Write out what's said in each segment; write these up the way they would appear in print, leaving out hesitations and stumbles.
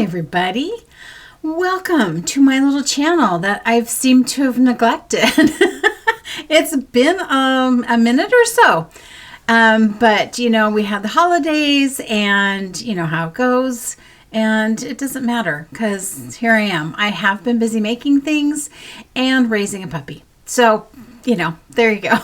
everybody. Welcome to my little channel that I've seemed to have neglected. It's been a minute or so. But we had the holidays and you know how it goes. And it doesn't matter because here I am. I have been busy making things and raising a puppy. So, there you go.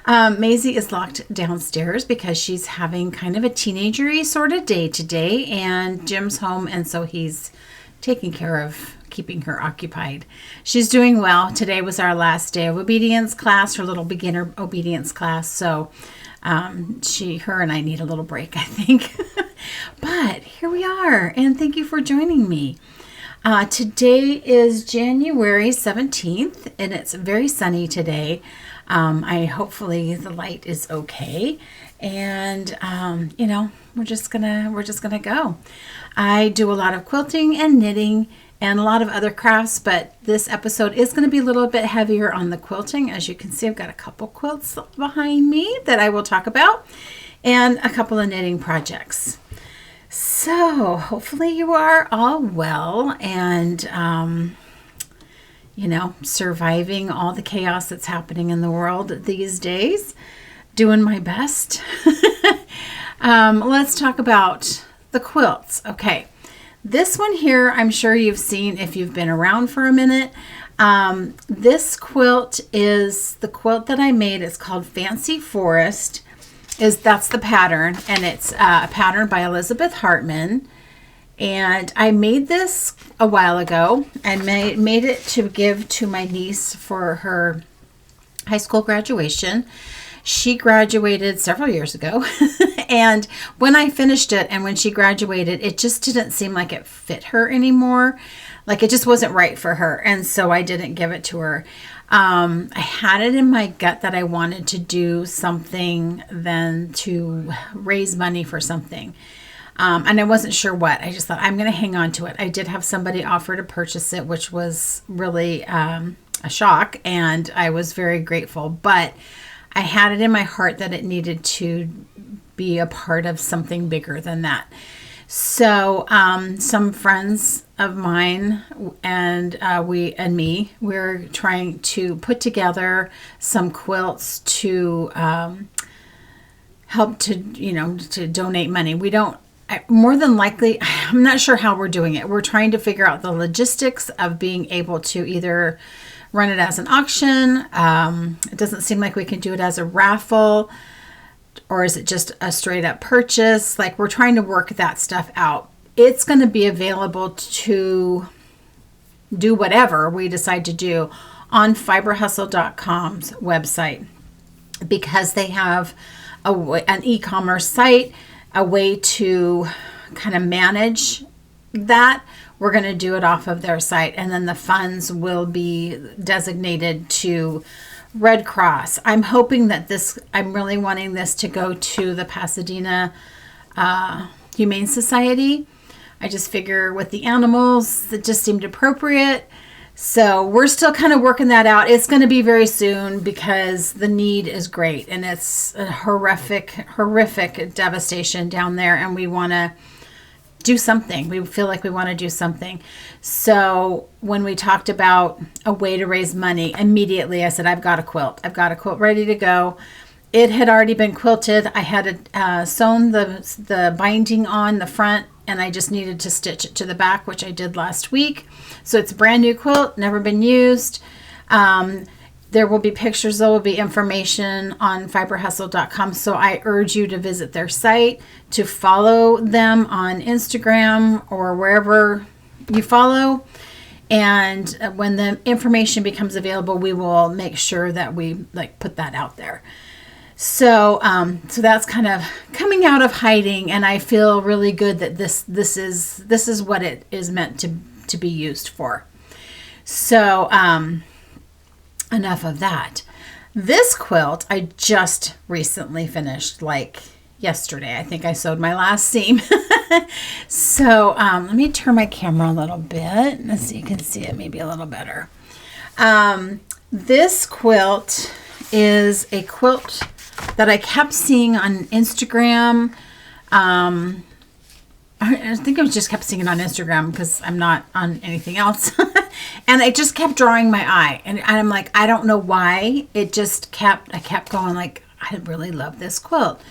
Maisie is locked downstairs because she's having kind of a teenagery sort of day today. And Jim's home, and so he's taking care of keeping her occupied. She's doing well. Today was our last day of obedience class, her little beginner obedience class. So her and I need a little break, I think. But here we are, and thank you for joining me. Today is January 17th, and it's very sunny today. Hopefully the light is okay, and we're just gonna go. I do a lot of quilting and knitting and a lot of other crafts, but this episode is going to be a little bit heavier on the quilting. As you can see, I've got a couple quilts behind me that I will talk about, and a couple of knitting projects. So hopefully you are all well and, surviving all the chaos that's happening in the world these days. Doing my best. Let's talk about the quilts. Okay. This one here, I'm sure you've seen if you've been around for a minute. This quilt is the quilt that I made. It's called Fancy Forest. That's the pattern, and it's a pattern by Elizabeth Hartman. And I made this a while ago and made it to give to my niece for her high school graduation. She graduated several years ago, and when I finished it and when she graduated, it just didn't seem like it fit her anymore. Like it just wasn't right for her, and so I didn't give it to her. I had it in my gut that I wanted to do something then to raise money for something. And I wasn't sure what. I just thought I'm going to hang on to it. I did have somebody offer to purchase it, which was really a shock, and I was very grateful. But I had it in my heart that it needed to be a part of something bigger than that. So some friends of mine and we're trying to put together some quilts to help to donate money. More than likely, I'm not sure how we're doing it. We're trying to figure out the logistics of being able to either run it as an auction. It doesn't seem like we can do it as a raffle. Or is it just a straight up purchase? Like we're trying to work that stuff out. It's going to be available to do whatever we decide to do on fiberhustle.com's website, because they have an e-commerce site, a way to kind of manage that. We're going to do it off of their site, and then the funds will be designated to Red Cross. I'm hoping that I'm really wanting this to go to the Pasadena Humane Society. I just figure with the animals, that just seemed appropriate. So we're still kind of working that out. It's going to be very soon because the need is great, and it's a horrific devastation down there, and we want to do something. We feel like we want to do something. So when we talked about a way to raise money, immediately I said, I've got a quilt. I've got a quilt ready to go. It had already been quilted. I had sewn the binding on the front, and I just needed to stitch it to the back, which I did last week. So it's a brand new quilt, never been used. There will be pictures, there will be information on fiberhustle.com. So I urge you to visit their site, to follow them on Instagram or wherever you follow. And when the information becomes available, we will make sure that we put that out there. So that's kind of coming out of hiding, and I feel really good that this is what it is meant to be used for. So enough of that. This quilt I just recently finished, like yesterday. I think I sewed my last seam. So let me turn my camera a little bit so you can see it maybe a little better. This quilt is a quilt that I kept seeing on Instagram. I think I just kept seeing it on Instagram because I'm not on anything else. And it just kept drawing my eye. And I'm like, I don't know why. I kept going like, I really love this quilt.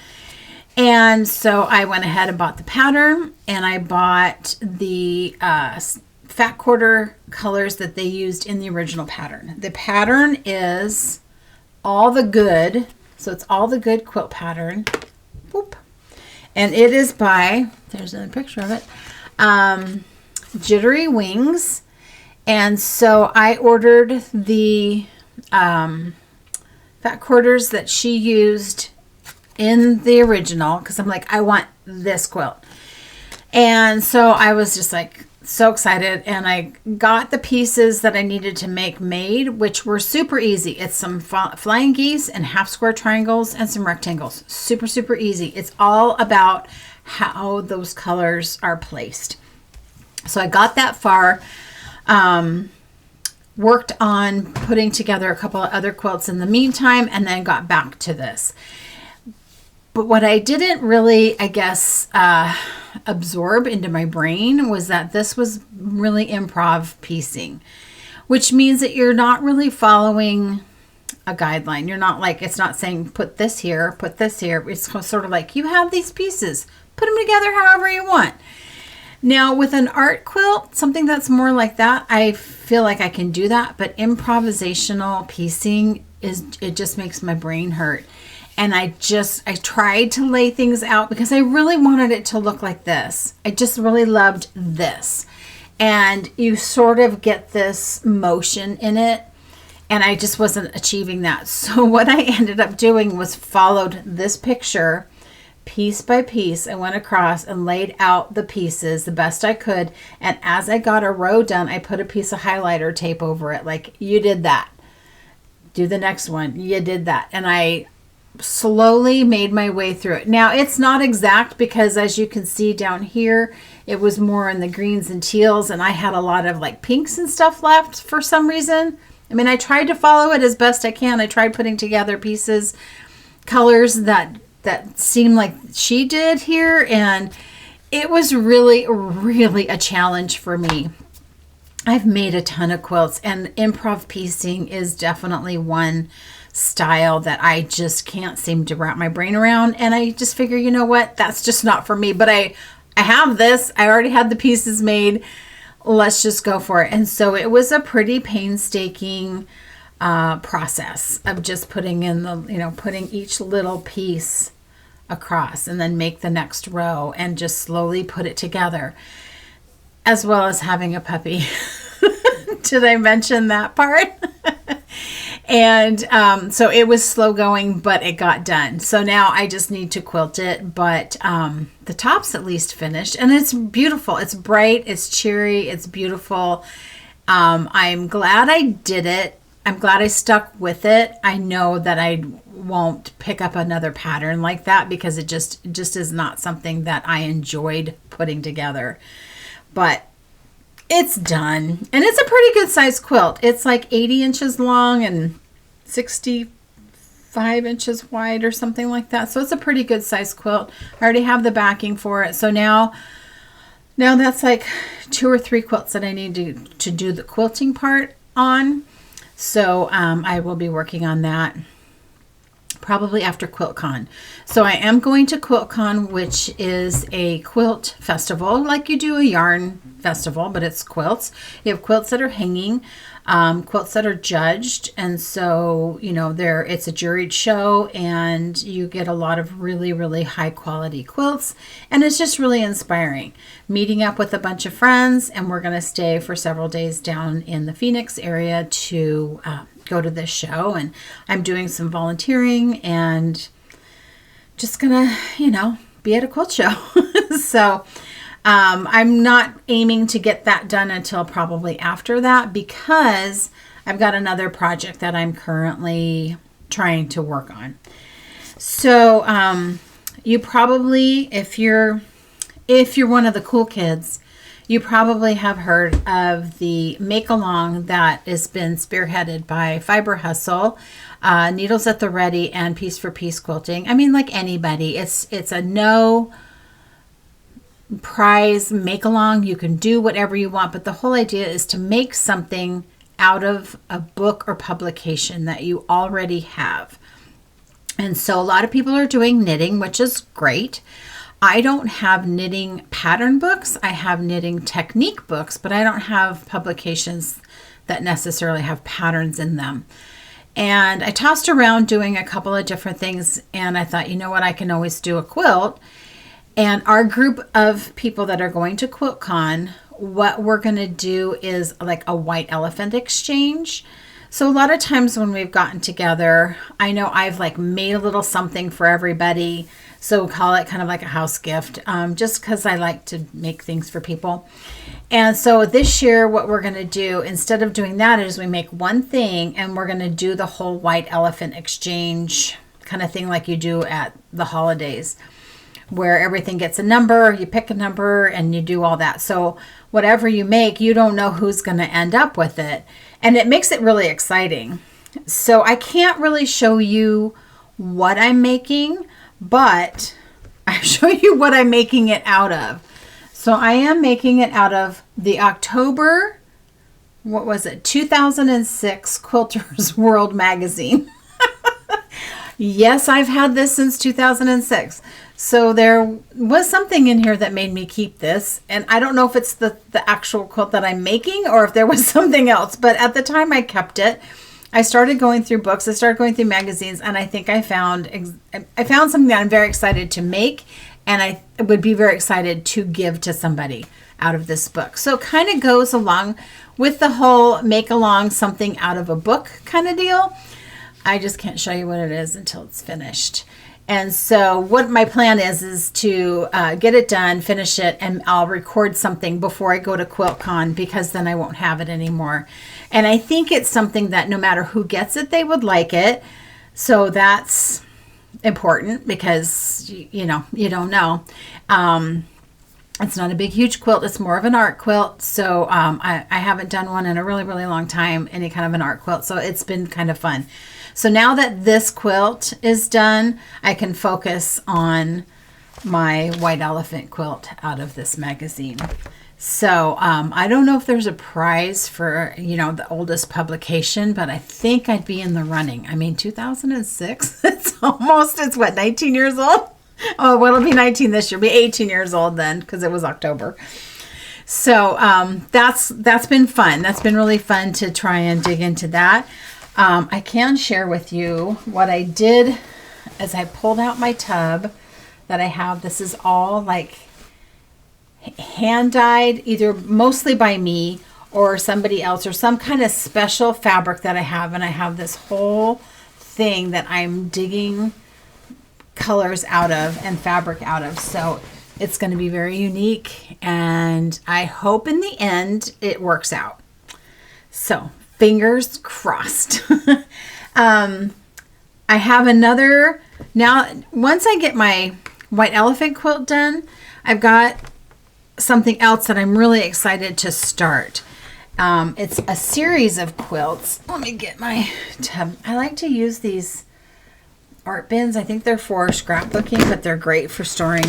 And so I went ahead and bought the pattern, and I bought the fat quarter colors that they used in the original pattern. The pattern is All the Good. So it's All the Good quilt pattern. Boop. And it is by, there's another picture of it, Jittery Wings. And so I ordered the fat quarters that she used in the original because I'm like, I want this quilt. And so I was just like so excited, and I got the pieces that I needed to make made, which were super easy. It's some flying geese and half square triangles and some rectangles. Super, super easy. It's all about how those colors are placed. So I got that far, worked on putting together a couple of other quilts in the meantime, and then got back to this. But what I didn't really, I guess, absorb into my brain was that this was really improv piecing, which means that you're not really following a guideline. You're not like, it's not saying put this here, put this here. It's sort of like, you have these pieces, put them together however you want. Now with an art quilt, something that's more like that, I feel like I can do that, but improvisational piecing it just makes my brain hurt. And I tried to lay things out because I really wanted it to look like this. I just really loved this. And you sort of get this motion in it. And I just wasn't achieving that. So what I ended up doing was followed this picture piece by piece. I went across and laid out the pieces the best I could. And as I got a row done, I put a piece of highlighter tape over it. Like, you did that. Do the next one. You did that. And I slowly made my way through it. Now it's not exact because as you can see down here, it was more in the greens and teals, and I had a lot of like pinks and stuff left for some reason. I mean, I tried to follow it as best I can. I tried putting together pieces, colors that seemed like she did here, and it was really, really a challenge for me. I've made a ton of quilts, and improv piecing is definitely one style that I just can't seem to wrap my brain around. And I just figure, you know what, that's just not for me. But I have this. I already had the pieces made. Let's just go for it. And so it was a pretty painstaking process of just putting in putting each little piece across and then make the next row and just slowly put it together, as well as having a puppy. Did I mention that part? And so it was slow going, but it got done. So now I just need to quilt it, but the top's at least finished, and it's beautiful. It's bright, it's cheery, it's beautiful. I'm glad I did it. I'm glad I stuck with it. I know that I won't pick up another pattern like that because it just is not something that I enjoyed putting together. But it's done, and it's a pretty good size quilt. It's like 80 inches long and 65 inches wide or something like that. So it's a pretty good size quilt. I already have the backing for it. So now that's like 2 or 3 quilts that I need to do the quilting part on. So I will be working on that probably after QuiltCon. So I am going to QuiltCon, which is a quilt festival, like you do a yarn festival, but it's quilts. You have quilts that are hanging, quilts that are judged, and so it's a juried show, and you get a lot of really, really high quality quilts, and it's just really inspiring. Meeting up with a bunch of friends, and we're going to stay for several days down in the Phoenix area to go to this show, and I'm doing some volunteering and just gonna be at a quilt show. So I'm not aiming to get that done until probably after that, because I've got another project that I'm currently trying to work on. So you probably, if you're one of the cool kids, you probably have heard of the make-along that has been spearheaded by Fiber Hustle, Needles at the Ready, and Piece for Piece Quilting. I mean, like anybody, it's a no prize make along. You can do whatever you want, but the whole idea is to make something out of a book or publication that you already have. And so a lot of people are doing knitting, which is great. I don't have knitting pattern books. I have knitting technique books, but I don't have publications that necessarily have patterns in them. And I tossed around doing a couple of different things, and I thought, you know what, I can always do a quilt. And our group of people that are going to QuiltCon, what we're going to do is like a white elephant exchange. So a lot of times when we've gotten together, I know I've like made a little something for everybody. So we'll call it kind of like a house gift, just because I like to make things for people. And so this year, what we're going to do, instead of doing that, is we make one thing and we're going to do the whole white elephant exchange kind of thing like you do at the holidays, where everything gets a number, you pick a number and you do all that. So whatever you make, you don't know who's going to end up with it. And it makes it really exciting. So I can't really show you what I'm making, but I show you what I'm making it out of. So I am making it out of the October, 2006 Quilters World magazine. Yes, I've had this since 2006. So there was something in here that made me keep this. And I don't know if it's the actual quilt that I'm making or if there was something else. But at the time I kept it. I started going through books. I started going through magazines. And I think I found something that I'm very excited to make. And I would be very excited to give to somebody out of this book. So it kind of goes along with the whole make along something out of a book kind of deal. I just can't show you what it is until it's finished. And so what my plan is to get it done, finish it, and I'll record something before I go to QuiltCon, because then I won't have it anymore. And I think it's something that no matter who gets it, they would like it. So that's important, because, you know, you don't know. It's not a big, huge quilt. It's more of an art quilt. So I haven't done one in a really, really long time, any kind of an art quilt. So it's been kind of fun. So now that this quilt is done, I can focus on my white elephant quilt out of this magazine. So I don't know if there's a prize for, you know, the oldest publication, but I think I'd be in the running. I mean, 2006, it's what, 19 years old? Oh, well, it'll be 19 this year. It'll be 18 years old then, because it was October. So that's been fun. That's been really fun to try and dig into that. I can share with you what I did as I pulled out my tub that I have. This is all like hand dyed, either mostly by me or somebody else, or some kind of special fabric that I have. And I have this whole thing that I'm digging colors out of and fabric out of. So it's going to be very unique, and I hope in the end it works out. So fingers crossed. I have another, now once I get my white elephant quilt done, I've got something else that I'm really excited to start. It's a series of quilts. Let me get my tub. I like to use these art bins. I think they're for scrapbooking, but they're great for storing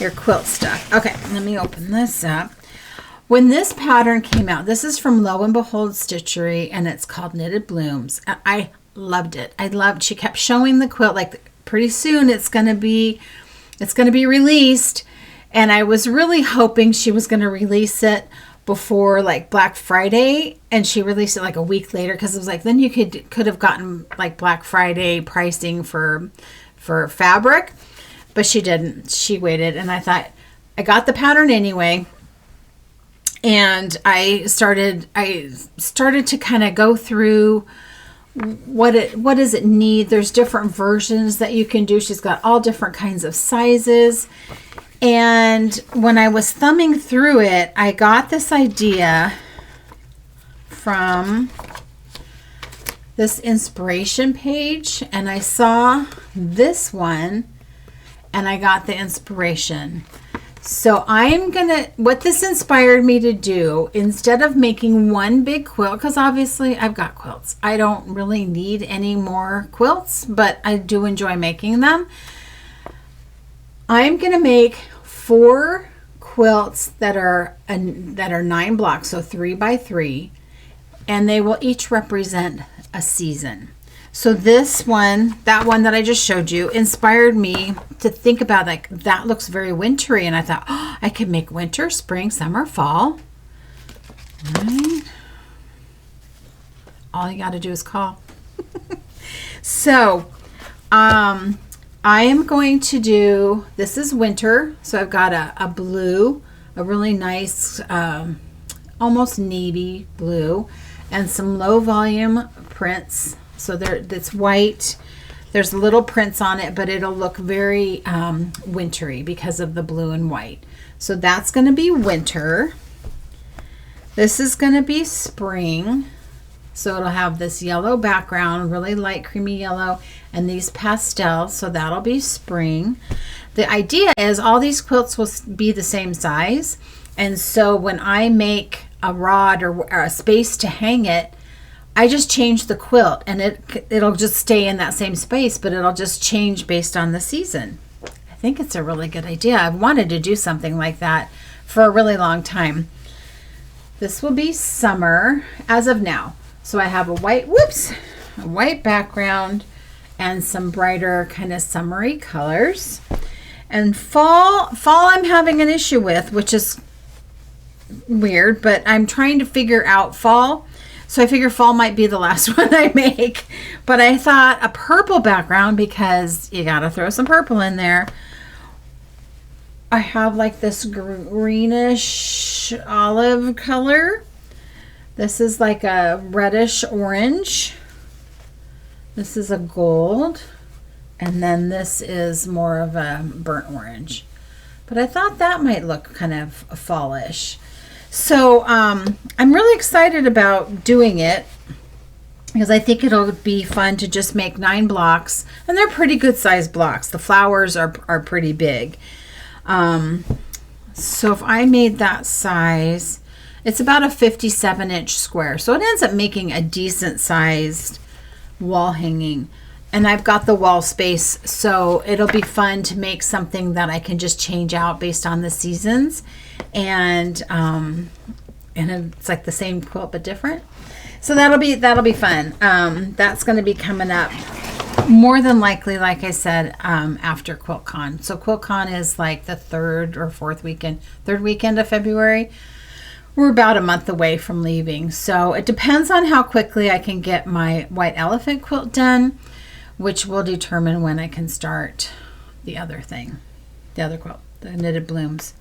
your quilt stuff. Okay, let me open this up. When this pattern came out, this is from Lo and Behold Stitchery, and it's called Knitted Blooms. I loved it. She kept showing the quilt, like pretty soon it's going to be released. And I was really hoping she was going to release it before like Black Friday, and she released it like a week later, because it was like, then you could have gotten like Black Friday pricing for fabric, but she didn't. She waited, and I thought, I got the pattern anyway. And I started to kind of go through what does it need. There's different versions that you can do. She's got all different kinds of sizes. And when I was thumbing through it, I got this idea from this inspiration page, and I saw this one and I got the inspiration. So what this inspired me to do, instead of making one big quilt, because obviously I've got quilts. I don't really need any more quilts, but I do enjoy making them. I'm going to make 4 quilts that are 9 blocks, so 3 by 3, and they will each represent a season. So this one, that one that I just showed you, inspired me to think about, like, that looks very wintry, and I thought, oh, I could make winter, spring, summer, fall. Right. All you got to do is call. So I am going to do, this is winter, so I've got a blue, a really nice almost navy blue, and some low volume prints. So it's white. There's little prints on it, but it'll look very wintry because of the blue and white. So that's going to be winter. This is going to be spring. So it'll have this yellow background, really light creamy yellow, and these pastels. So that'll be spring. The idea is all these quilts will be the same size. And so when I make a rod or a space to hang it, I just change the quilt, and it'll just stay in that same space, but it'll just change based on the season. I think it's a really good idea. I've wanted to do something like that for a really long time. This will be summer as of now. So I have a white background and some brighter kind of summery colors. And fall I'm having an issue with, which is weird, but I'm trying to figure out fall. So I figure fall might be the last one I make. But I thought a purple background, because you got to throw some purple in there. I have like this greenish olive color. This is like a reddish orange. This is a gold. And then this is more of a burnt orange. But I thought that might look kind of fallish. So I'm really excited about doing it, because I think it'll be fun to just make 9 blocks, and they're pretty good sized blocks. The flowers are pretty big. So if I made that size, it's about a 57-inch square. So it ends up making a decent sized wall hanging. And I've got the wall space, so it'll be fun to make something that I can just change out based on the seasons. And it's like the same quilt but different. So that'll be fun. That's going to be coming up more than likely, like I said, after QuiltCon. So QuiltCon is like the third weekend of February. We're about a month away from leaving. So it depends on how quickly I can get my white elephant quilt done, which will determine when I can start the other quilt, the knitted blooms.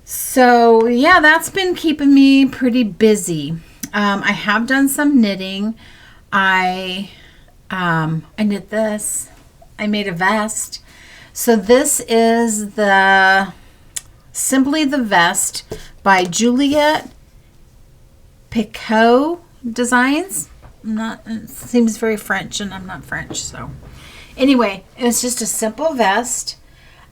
So yeah, that's been keeping me pretty busy. I have done some knitting. I knit this. I made a vest. So this is the Simply the Vest by Juliet Picot Designs. It seems very French, and I'm not French. So anyway, it's just a simple vest.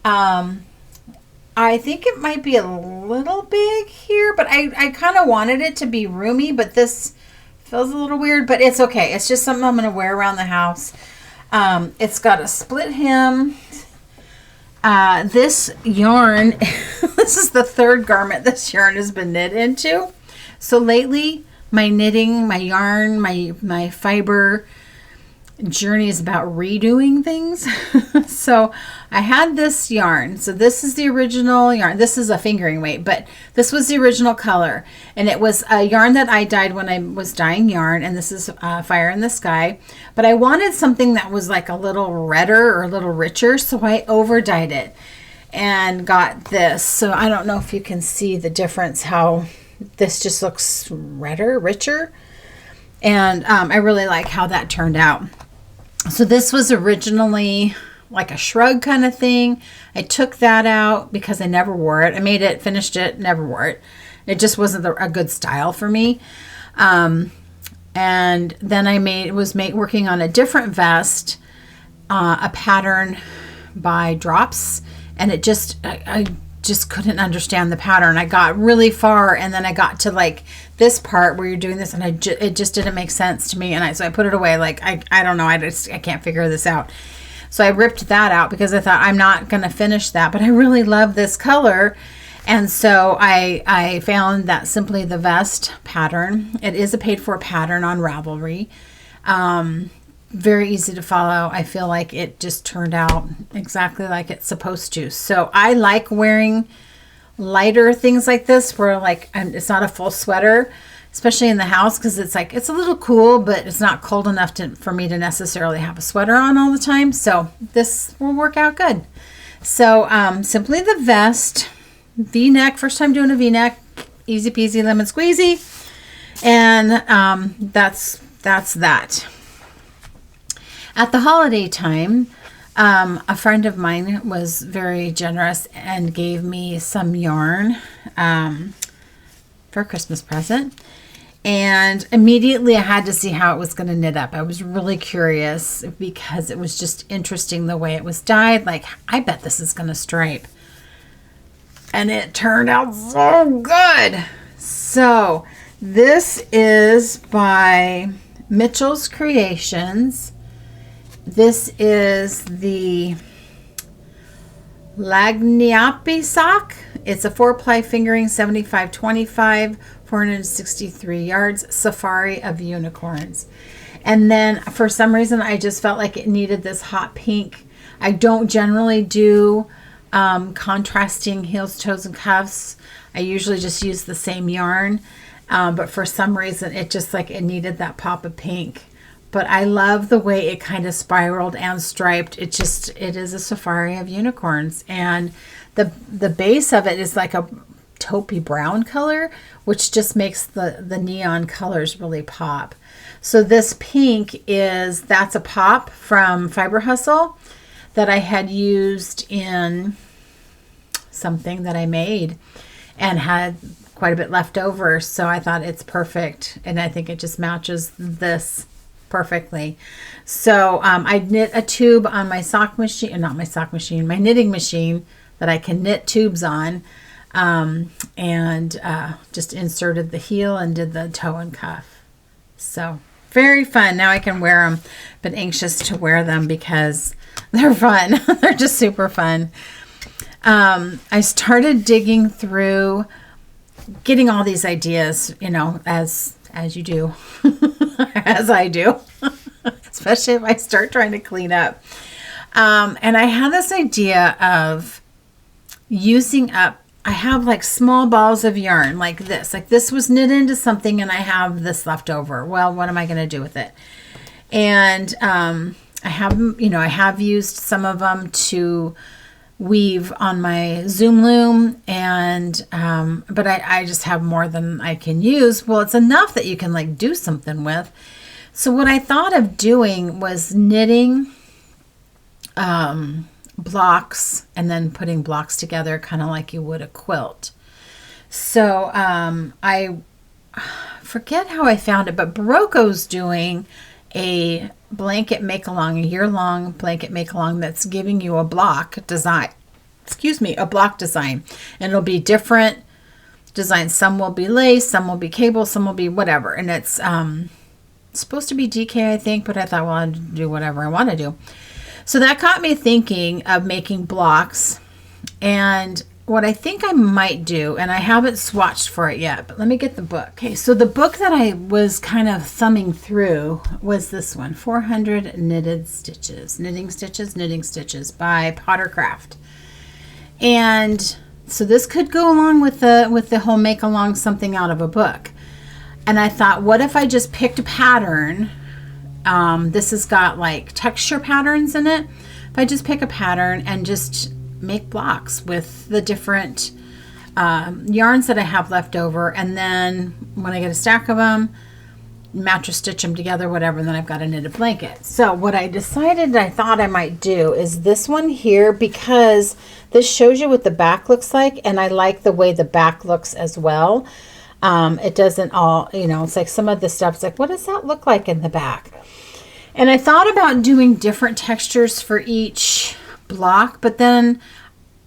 I think it might be a little big here, but I kind of wanted it to be roomy, but this feels a little weird, but it's okay. It's just something I'm going to wear around the house. It's got a split hem. This yarn, this is the third garment this yarn has been knit into. So lately, my knitting, my yarn, my fiber journey is about redoing things. So I had this yarn. So this is the original yarn. This is a fingering weight, but this was the original color. And it was a yarn that I dyed when I was dyeing yarn. And this is Fire in the Sky. But I wanted something that was like a little redder or a little richer. So I over dyed it and got this. So I don't know if you can see the difference, how this just looks redder, richer. And I really like how that turned out. So this was originally like a shrug kind of thing. I took that out because I never wore it. I made it, finished it, never wore it. It just wasn't a good style for me. And then I was working on a different vest, a pattern by Drops, and it just I just couldn't understand the pattern. I got really far, and then I got to like this part where you're doing this, and it just didn't make sense to me, and so I put it away. Like I don't know, I can't figure this out. So I ripped that out because I thought I'm not going to finish that, but I really love this color. And so I found that Simply the Vest pattern. It is a paid for pattern on Ravelry. Very easy to follow. I feel like it just turned out exactly like it's supposed to. So I like wearing lighter things like this where like it's not a full sweater, especially in the house, because it's like it's a little cool, but it's not cold enough for me to necessarily have a sweater on all the time. So this will work out good. So Simply the Vest V-neck, first time doing a V-neck, easy peasy lemon squeezy, and that's that. At the holiday time, a friend of mine was very generous and gave me some yarn for a Christmas present. And immediately I had to see how it was going to knit up. I was really curious because it was just interesting the way it was dyed. Like, I bet this is going to stripe. And it turned out so good. So this is by Mitchell's Creations. This is the Lagniappe sock. It's a 4-ply fingering, 75-25, 463 yards, Safari of Unicorns. And then for some reason, I just felt like it needed this hot pink. I don't generally do contrasting heels, toes, and cuffs. I usually just use the same yarn. But for some reason, it just like it needed that pop of pink. But I love the way it kind of spiraled and striped. It is a Safari of Unicorns. And the base of it is like a taupey brown color, which just makes the neon colors really pop. So this pink that's a pop from Fiber Hustle that I had used in something that I made and had quite a bit left over. So I thought it's perfect. And I think it just matches this perfectly. So I knit a tube on my my knitting machine that I can knit tubes on, and just inserted the heel and did the toe and cuff. So very fun. Now I can wear them, but anxious to wear them because they're fun. They're just super fun. I started digging through, getting all these ideas, as you do, as I do, especially if I start trying to clean up. And I had this idea of using up, I have like small balls of yarn like this was knit into something and I have this left over. Well, what am I going to do with it? And I have used some of them to weave on my Zoom loom, and but I just have more than I can use. Well, it's enough that you can like do something with. So what I thought of doing was knitting blocks and then putting blocks together kind of like you would a quilt. So I forget how I found it, but Barocco's doing a blanket make-along, a year-long blanket make-along that's giving you a block design. A block design. And it'll be different designs. Some will be lace, some will be cable, some will be whatever. And it's supposed to be DK, I think, but I thought, well, I'll do whatever I want to do. So that got me thinking of making blocks. And what I think I might do, and I haven't swatched for it yet, but let me get the book. Okay, so the book that I was kind of thumbing through was this one, 400 Knitting Stitches by Pottercraft. And so this could go along with the whole make along something out of a book. And I thought, what if I just picked a pattern? This has got like texture patterns in it. If I just pick a pattern and just make blocks with the different yarns that I have left over, and then when I get a stack of them, mattress stitch them together, whatever, and then I've got a knitted blanket. So what I decided I thought I might do is this one here, because this shows you what the back looks like, and I like the way the back looks as well. It doesn't all, it's like some of the stuff's like, what does that look like in the back? And I thought about doing different textures for each block, but then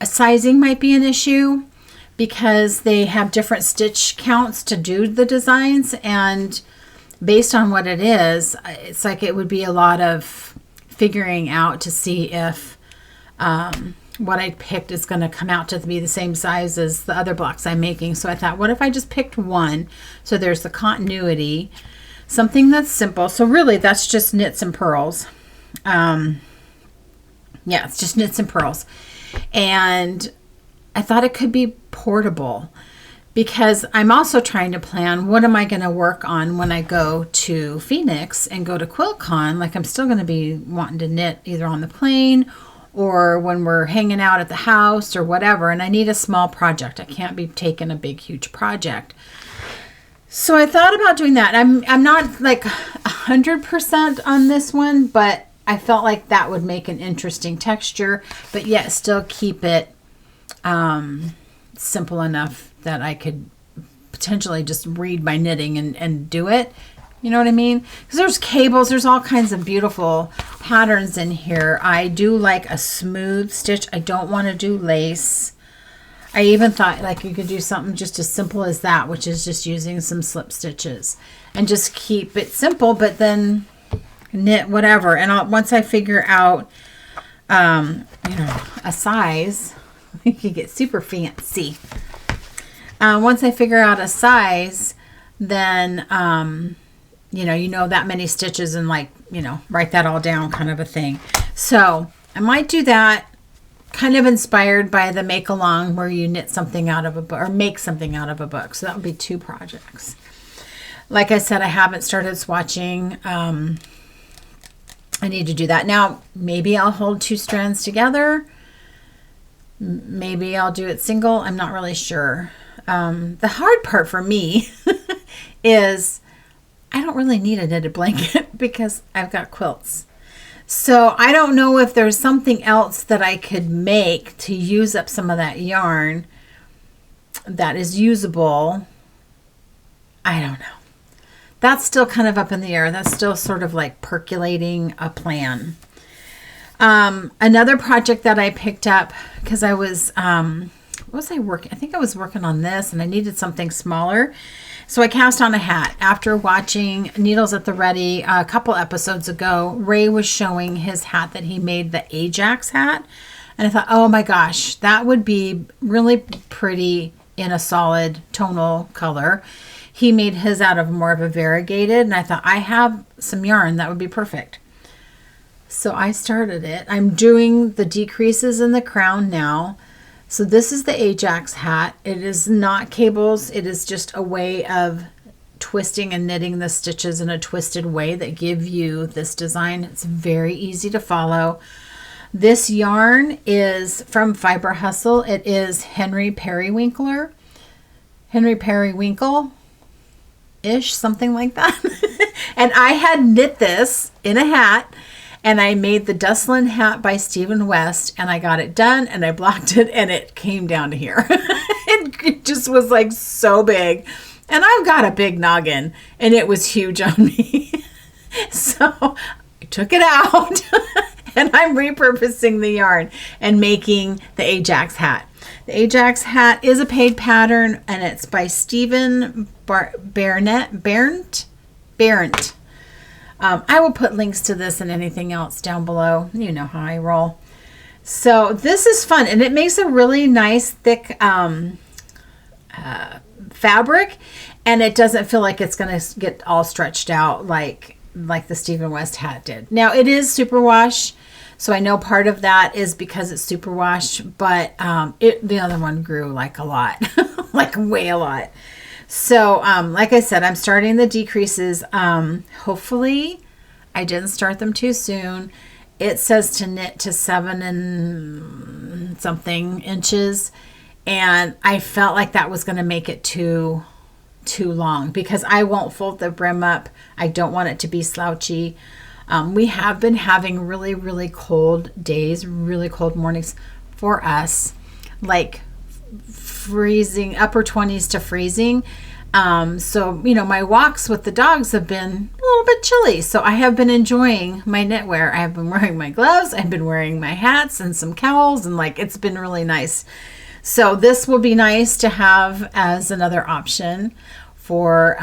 sizing might be an issue because they have different stitch counts to do the designs, and based on what it is, it's like it would be a lot of figuring out to see if what I picked is going to come out to be the same size as the other blocks I'm making. So I thought, what if I just picked one? So there's the continuity, something that's simple. So really that's just knits and purls. Yeah, it's just knits and purls. And I thought it could be portable, because I'm also trying to plan what am I going to work on when I go to Phoenix and go to QuiltCon. Like I'm still going to be wanting to knit either on the plane or when we're hanging out at the house or whatever. And I need a small project. I can't be taking a big, huge project. So I thought about doing that. I'm not like 100% on this one, but I felt like that would make an interesting texture, but yet still keep it simple enough that I could potentially just read my knitting and do it. You know what I mean? Because there's cables, there's all kinds of beautiful patterns in here. I do like a smooth stitch. I don't want to do lace. I even thought like you could do something just as simple as that, which is just using some slip stitches and just keep it simple, but then knit whatever. And once I figure out, a size, you could get super fancy. Once I figure out a size, then, you know that many stitches and like, write that all down kind of a thing. So I might do that, kind of inspired by the make along where you knit something out of a book or make something out of a book. So that would be 2 projects. Like I said, I haven't started swatching. I need to do that. Now, maybe I'll hold 2 strands together. Maybe I'll do it single. I'm not really sure. The hard part for me is I don't really need a knitted blanket because I've got quilts. So I don't know if there's something else that I could make to use up some of that yarn that is usable. I don't know. That's still kind of up in the air. That's still sort of like percolating a plan. Another project that I picked up because I was, what was I working? I think I was working on this and I needed something smaller. So I cast on a hat. After watching Needles at the Ready a couple episodes ago, Ray was showing his hat that he made, the Ajax hat. And I thought, oh my gosh, that would be really pretty in a solid tonal color. He made his out of more of a variegated, and I thought, I have some yarn that would be perfect. So I started it. I'm doing the decreases in the crown now. So this is the Ajax hat. It is not cables. It is just a way of twisting and knitting the stitches in a twisted way that give you this design. It's very easy to follow. This yarn is from Fiber Hustle. It is Henry Periwinkle-ish, something like that. And I had knit this in a hat, and I made the Dustlin hat by Stephen West, and I got it done, and I blocked it, and it came down to here. It just was like so big. And I've got a big noggin, and it was huge on me. So I took it out, and I'm repurposing the yarn and making the Ajax hat. The Ajax hat is a paid pattern, and it's by Stephen Barrent. I will put links to this and anything else down below. You know how I roll. So this is fun, and it makes a really nice thick fabric, and it doesn't feel like it's going to get all stretched out like the Stephen West hat did. Now it is superwash, so I know part of that is because it's superwash, but the other one grew like a lot, like way a lot. So like I said, I'm starting the decreases. Hopefully I didn't start them too soon. It says to knit to 7 and something inches, and I felt like that was going to make it too long because I won't fold the brim up. I don't want it to be slouchy. We have been having really, really cold days, really cold mornings for us, like freezing, upper 20s to freezing. So, my walks with the dogs have been a little bit chilly. So I have been enjoying my knitwear. I have been wearing my gloves. I've been wearing my hats and some cowls, and it's been really nice. So this will be nice to have as another option for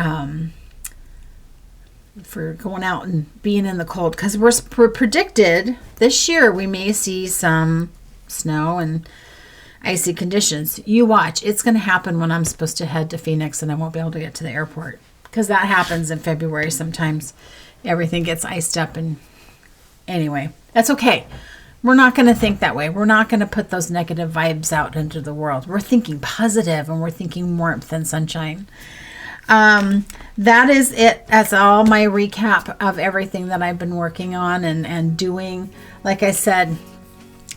going out and being in the cold, because we're predicted this year we may see some snow and icy conditions. You watch. It's going to happen when I'm supposed to head to Phoenix and I won't be able to get to the airport, because that happens in February sometimes. Everything gets iced up, and anyway, that's okay. We're not going to think that way. We're not going to put those negative vibes out into the world. We're thinking positive, and we're thinking warmth and sunshine. That is it. That's all my recap of everything that I've been working on and doing. Like I said,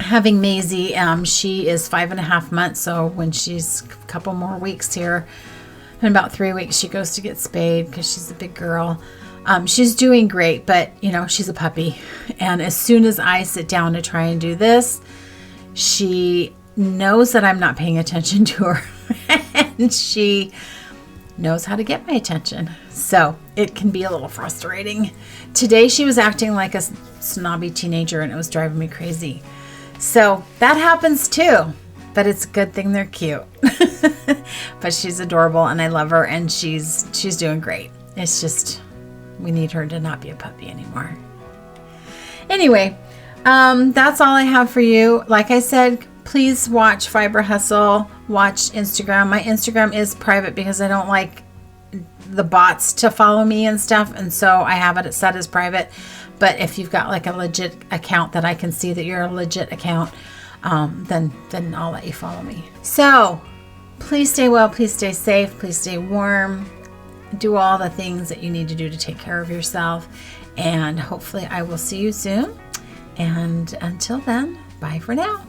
having Maisie, she is 5.5 months. So when she's a couple more weeks here, in about 3 weeks, she goes to get spayed because she's a big girl. She's doing great, but she's a puppy. And as soon as I sit down to try and do this, she knows that I'm not paying attention to her. And she knows how to get my attention. So it can be a little frustrating. Today she was acting like a snobby teenager, and it was driving me crazy. So that happens too, but it's a good thing they're cute. But she's adorable, and I love her, and she's doing great. It's just, we need her to not be a puppy anymore. Anyway, that's all I have for you. Like I said, please watch Fiber Hustle, watch Instagram. My Instagram is private because I don't like the bots to follow me and stuff, and so I have it set as private. But if you've got like a legit account that I can see that you're a legit account, then I'll let you follow me. So please stay well, please stay safe, please stay warm. Do all the things that you need to do to take care of yourself. And hopefully I will see you soon. And until then, bye for now.